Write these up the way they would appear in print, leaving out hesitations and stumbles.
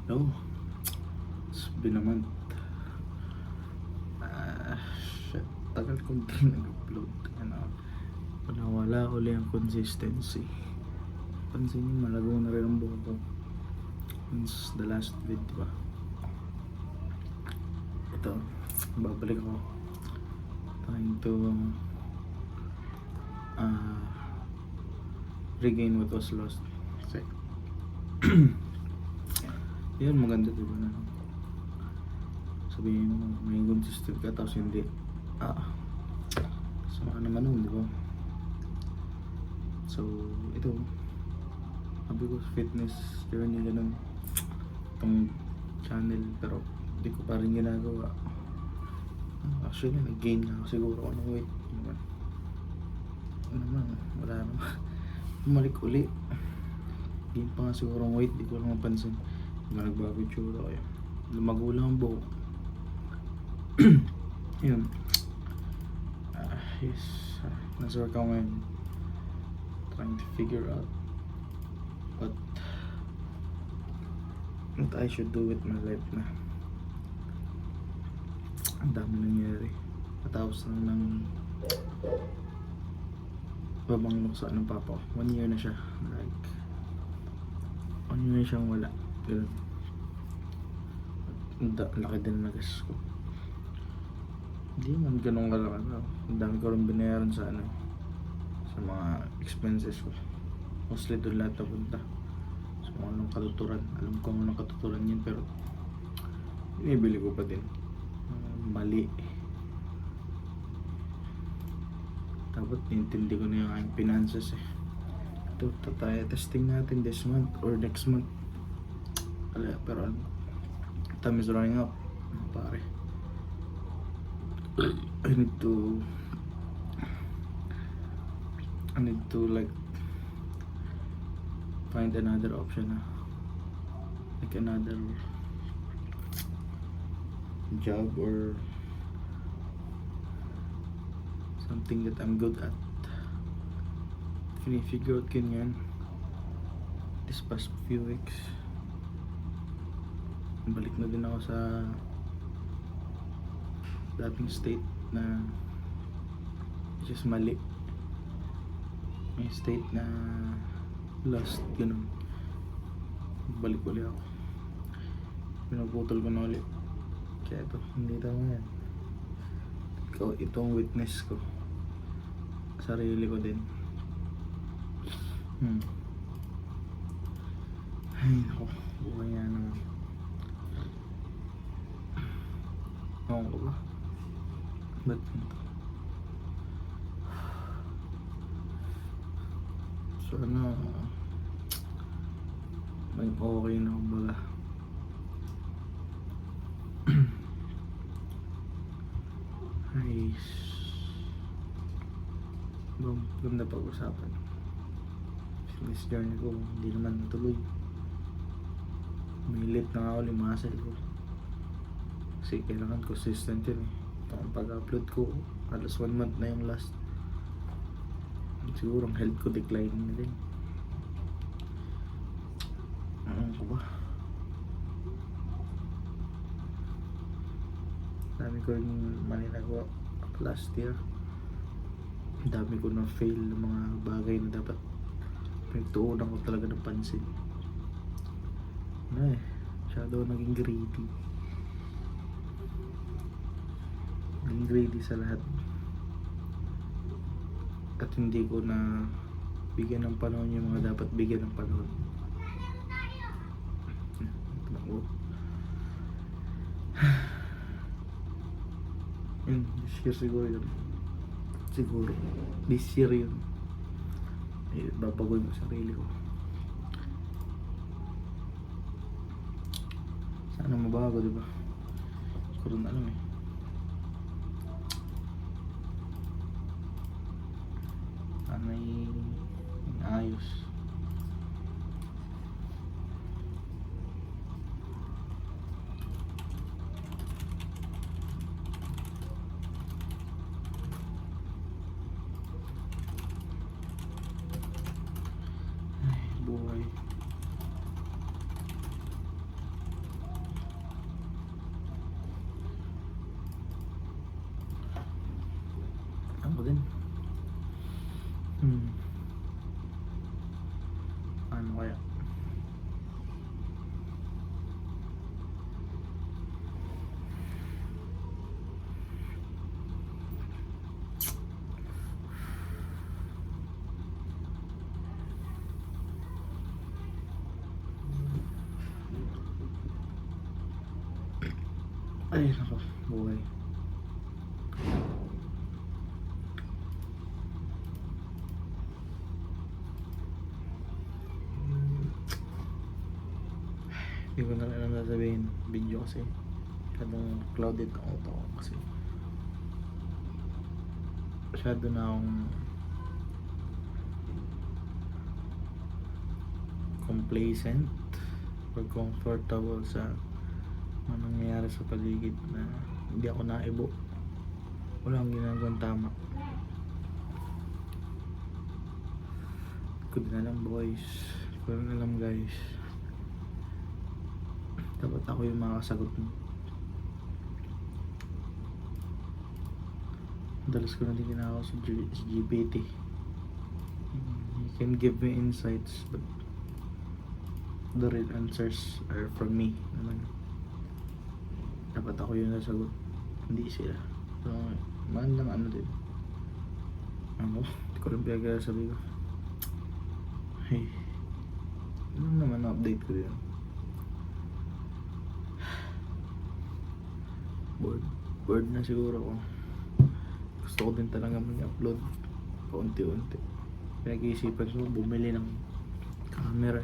No, it's been a month. Shit, tagal kong di nag-upload. Wala uli ang consistency. Pansin nyo, malago na rin ang buhok ko since the last vid, diba? Ito, babalik ako. Trying to regain what was lost. Kasi yun, maganda, diba, na sabihin mo may consistent ka tapos hindi. Sama naman nun, diba? So ito, sabi ko fitness journey, ganun itong channel, pero hindi ko pa rin ginagawa. Actually nag-gain nga ako siguro ng weight naman. Wala naman. Bumalik uli, gain pa nga siguro ng weight, di ko lang mapansin. Nagbago yung tsura ko, lumago lang ang buhok. Yun. Yes, nasa work ako ngayon, trying to figure out what I should do with my life na. Ang dami nangyari. Patapos lang ng babang luksa ng papa ko. 1 year na siya. Like 1 year na siyang wala. Ganun. Laki din na gas ko. Hindi man ganun kalaki na. Ang dami ko rin binayaran sa sa mga expenses ko. Mostly doon lahat napunta sa mga anong katuturan. Alam ko anong katuturan yun, pero inibili ko pa din. Mali. Dapat intindi ko na yung aking finances eh. Ito, tataya testing natin this month or next month. Pero time is running up, pare. I need to like find another option, like another job or something that I'm good at. Figure out ko yan this past few weeks. Balik na din ako sa dating state na which is mali. May state na lost, ganun. Balik ulit ako. Pinaputol ko na ulit. Kaya ito, hindi tama yan. Itong witness ko, sarili ko din. Ay nako, buhay yan naman. Oo ko ba? Ba't ito? Sana may okay na kumbaga. Nice. Ganda pag-usapan. This journey ko hindi naman natuloy. May late na nga ako, limasal ko. Kasi kailangan consistent yun eh. Ang pag-upload ko, halos 1 month na yung last. Siguro ang health ko declining na din. Ano ko ba? Dami ko rin mali nagawa last year. Dami ko na fail ng mga bagay na dapat pinagtuunan ko talaga ng pansin. Masyado naging greedy. Naging greedy sa lahat. At hindi ko na bigyan ng panahon yung mga dapat bigyan ng panahon. This year siguro yun. This year yun. Babagoy mo sarili ko. Sana mabago, diba? Siguro na alam eh. Sana ayos. buhay. Ay, nako, buhay. Hindi ko na rin alam sasabihin. Video kasi. Masyadong clouded ang utak ko kasi. Masyado na akong complacent or comfortable sa mga nangyayari sa paligid na hindi ako naibo. Wala akong ginagawang tama. Hindi ko din alam, boys. Hindi ko rin alam, guys. Dapat ako yung makakasagot mo. Dalas ko na din ginagawa sa GPT. He can give me insights, but the real answers are from me naman. Dapat ako yung nasagot, hindi sila. So, man lang ano din. Ano? Hindi ko rin pinagsasabi ko. Hey, ano naman update ko yun? Bored na siguro ako. Gusto ko din talaga mag-upload paunti-unti. Pinag-iisipan ko bumili ng camera,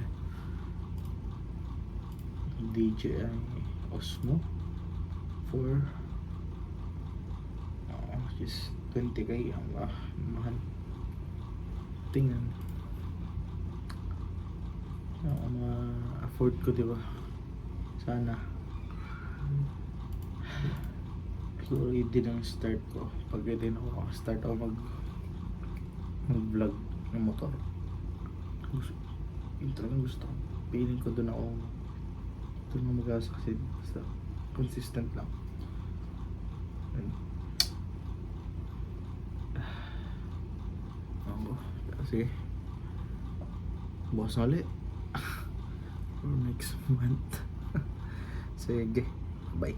DJI Osmo 4, which is 20k. Ang mahal. Tingnan ma-afford ko, diba? Sana. Siguro din ang start ko pag din ako start ako mag-vlog ng motor. Yung talagang gusto ko. Feeling ko doon ako mag-succeed. Basta consistent lang. And, sige, bukas na ulit or next month. Sige, bye.